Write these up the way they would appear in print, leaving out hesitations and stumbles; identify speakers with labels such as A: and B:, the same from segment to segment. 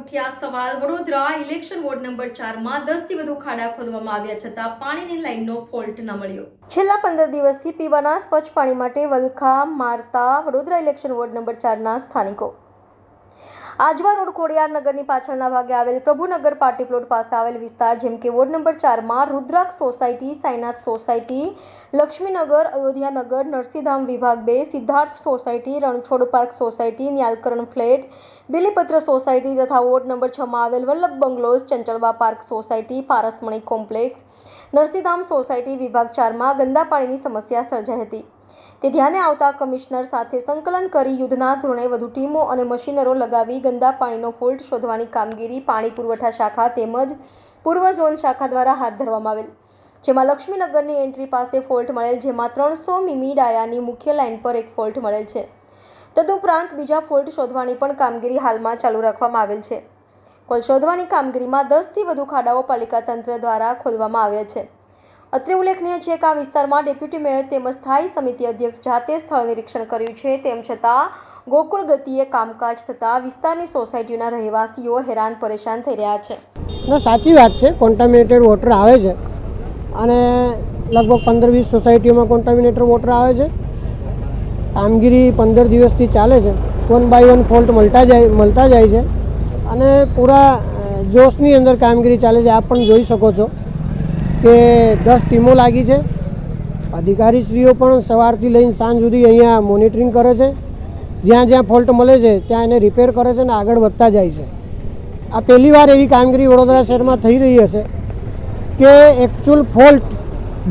A: ઉઠ્યા સવાલ। Vadodara election ward number 4 માં 10 થી વધુ ખાડા ખોદવામાં આવ્યા છતાં પાણીની લાઇનનો ફોલ્ટ ન મળ્યો। છેલ્લા 15 દિવસથી પીવાના સ્વચ્છ પાણી માટે વલખા મારતા વડોદરા ઇલેક્શન વોર્ડ નંબર 4 ના સ્થાનિકો આજવા રોડ ખોડિયાર નગરની પાછળના ભાગે આવેલ પ્રભુનગર પાર્ટી પ્લોટ પાસે આવેલ વિસ્તાર જેમ કે વોર્ડ નંબર 4 માં રુદ્રાક્ષ સોસાયટી, સાઈનાથ સોસાયટી, લક્ષ્મીનગર, અયોધ્યાનગર, નરસિંહધામ વિભાગ 2, Siddharth society, Ranchhod park society, Nyalkaran flat, Bilipatra society તથા વોર્ડ નંબર 6 માં આવેલ Vallabh bungalows, Chanchalba park society, Parasmani complex, Narsinhdham society વિભાગ 4 માં ગંદા પાણીની સમસ્યા સર્જાઈ હતી। તે ધ્યાને આવતા કમિશનર સાથે સંકલન કરી યુદ્ધના ધોરણે વધુ ટીમો અને મશીનરો લગાવી ગંદા પાણીનો ફોલ્ટ શોધવાની કામગીરી પાણી પુરવઠા શાખા તેમજ પૂર્વ ઝોન શાખા દ્વારા હાથ ધરવામાં આવેલ, જેમાં લક્ષ્મીનગરની એન્ટ્રી પાસે ફોલ્ટ મળેલ, જેમાં 300 મીમી ડાયાની મુખ્ય લાઇન પર એક ફોલ્ટ મળેલ છે। તદુપરાંત બીજા ફોલ્ટ શોધવાની પણ કામગીરી હાલમાં ચાલુ રાખવામાં આવેલ છે। કુલ શોધવાની કામગીરીમાં 10 થી વધુ ખાડાઓ પાલિકા તંત્ર દ્વારા ખોદવામાં આવ્યા છે। અત્રે ઉલ્લેખનીય છે કે આ વિસ્તારમાં ડેપ્યુટી મેયર તેમજ સ્થાયી સમિતિ અધ્યક્ષ જાતે સ્થળ નિરીક્ષણ કર્યું છે। તેમ છતાં ગોકુળ ગતિએ કામકાજ થતાં વિસ્તારની સોસાયટીઓના રહેવાસીઓ હેરાન પરેશાન થઈ રહ્યા છે।
B: સાચી વાત છે, કોન્ટામિનેટેડ વોટર આવે છે અને લગભગ 15-20 સોસાયટીઓમાં કોન્ટામિનેટેડ વોટર આવે છે। કામગીરી 15 દિવસથી ચાલે છે, 1 બાય 1 ફોલ્ટ મળતા જાય છે અને પૂરા જોશની અંદર કામગીરી ચાલે છે। આપ પણ જોઈ શકો છો કે 10 ટીમો લાગી છે। અધિકારીશ્રીઓ પણ સવારથી લઈને સાંજ સુધી અહીંયા મોનિટરિંગ કરે છે, જ્યાં જ્યાં ફોલ્ટ મળે છે ત્યાં એને રિપેર કરે છે અને આગળ વધતા જાય છે। આ પહેલીવાર એવી કામગીરી વડોદરા શહેરમાં થઈ રહી હશે કે એકચ્યુઅલ ફોલ્ટ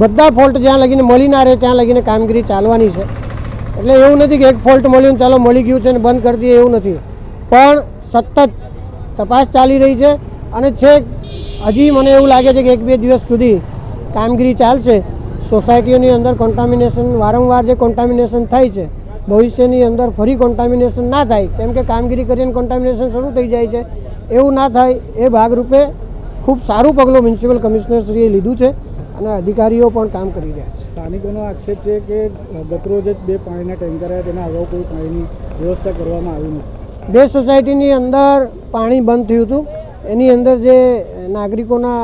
B: બધા ફોલ્ટ જ્યાં લગીને મળી ના રહે ત્યાં લગીને કામગીરી ચાલવાની છે। એટલે એવું નથી કે એક ફોલ્ટ મળ્યું ચાલો મળી ગયું છે અને બંધ કરી દઈએ, એવું નથી, પણ સતત તપાસ ચાલી રહી છે અને છેક હજી મને એવું લાગે છે કે 1-2 દિવસ સુધી કામગીરી ચાલશે। સોસાયટીઓની અંદર કોન્ટામિનેશન વારંવાર જે કોન્ટામિનેશન થાય છે, ભવિષ્યની અંદર ફરી કોન્ટામિનેશન ના થાય, કેમ કે કામગીરી કરીને કોન્ટામિનેશન શરૂ થઈ જાય છે, એવું ના થાય એ ભાગરૂપે ખૂબ સારું પગલું મ્યુનિસિપલ કમિશનરશ્રીએ લીધું છે અને અધિકારીઓ પણ કામ કરી રહ્યા છે।
C: સ્થાનિકોનો આક્ષેપ છે કે ગતરોજ જ 2 પાણીના ટેન્કર આવ્યા, તેના અગાઉ કોઈ પાણીની વ્યવસ્થા કરવામાં આવી નથી।
B: 2 સોસાયટીની અંદર પાણી બંધ થયું હતું, એની અંદર જે નાગરિકોના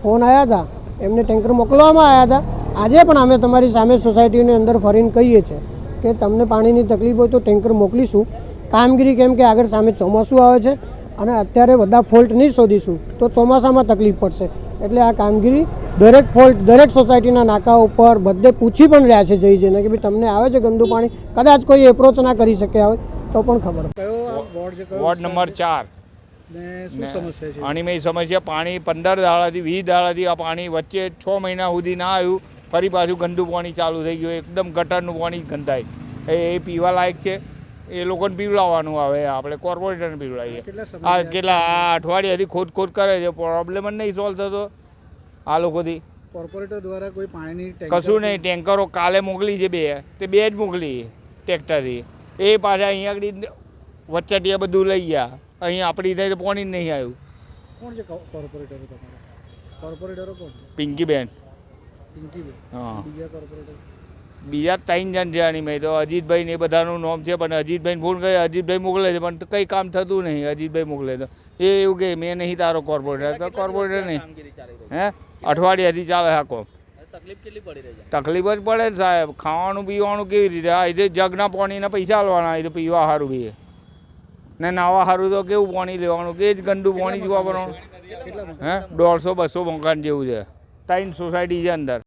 B: ફોન આવ્યા હતા એમને ટેન્કર મોકલવામાં આવ્યા હતા। આજે પણ અમે તમારી સામે સોસાયટીની અંદર ફરીને કહીએ છીએ કે તમને પાણીની તકલીફ હોય તો ટેન્કર મોકલીશું। કામગીરી કેમ કે આગળ સામે ચોમાસું આવે છે અને અત્યારે બધા ફોલ્ટ નહીં શોધીશું તો ચોમાસામાં તકલીફ પડશે, એટલે આ કામગીરી દરેક ફોલ્ટ દરેક સોસાયટીના નાકા ઉપર બધે પૂછી પણ રહ્યા છે જઈને કે ભાઈ તમને આવે છે ગંદુ પાણી, કદાચ કોઈ એપ્રોચ ના કરી શક્યા હોય તો પણ ખબર
D: વોર્ડ નંબર 4 પાણીની સમસ્યા પાણી 15 દાડાથી 20 દાડાથી આ પાણી વચ્ચે 6 મહિના સુધી ના આવ્યું, ફરી પાછું ગંદુ પાણી ચાલુ થઈ ગયું। એકદમ ગટરનું પાણી ગંધાય, એ પીવા લાયક છે, એ લોકોને પીવડાવવાનું આવે, આપણે કોર્પોરેટરને પીવડાવીએ। આ કેટલા અઠવાડિયાથી ખોદ કરે છે, પ્રોબ્લેમ જ નહીં સોલ્વ થતો આ લોકોથી।
C: કોર્પોરેટર દ્વારા કોઈ પાણીની
D: કશું નહીં, ટેન્કરો કાલે મોકલી છે 2 જ મોકલી ટ્રેક્ટરથી, એ પાછા અહીંયા આગળ વચ્ચેટિયા બધું લઈ ગયા, અહીં આપણી થાય તો પાણી જ નહીં આવ્યું।
C: કોણ છે કોર્પોરેટરો તમારા? કોર્પોરેટરો કોણ?
D: પિંકીબેન। હા, બીજા 3 જણ છે આની મેં તો અજીતભાઈ ને એ બધાનું નામ છે, પણ અજીતભાઈને ફોન કરે, અજીતભાઈ મોકલે છે પણ કંઈ કામ થતું નહીં। અજીતભાઈ મોકલે તો એ એવું કે મેં નહીં તારો કોર્પોરેટર, તો કોર્પોરેટર નહીં, હે અઠવાડિયાથી ચાલે આ કોમ। તકલીફ જ પડે ને સાહેબ, ખાવાનું પીવાનું કેવી રીતે? આ રીતે જગના પાણીના પૈસા આલવાના, એ તો પીવા સારું બી ને નાવા સારું તો કેવું પાણી લેવાનું, કે જ ગંદુ પાણી જ વાપરવાનું। હે 150-200 મકાન જેવું છે, 3 સોસાયટી છે અંદર।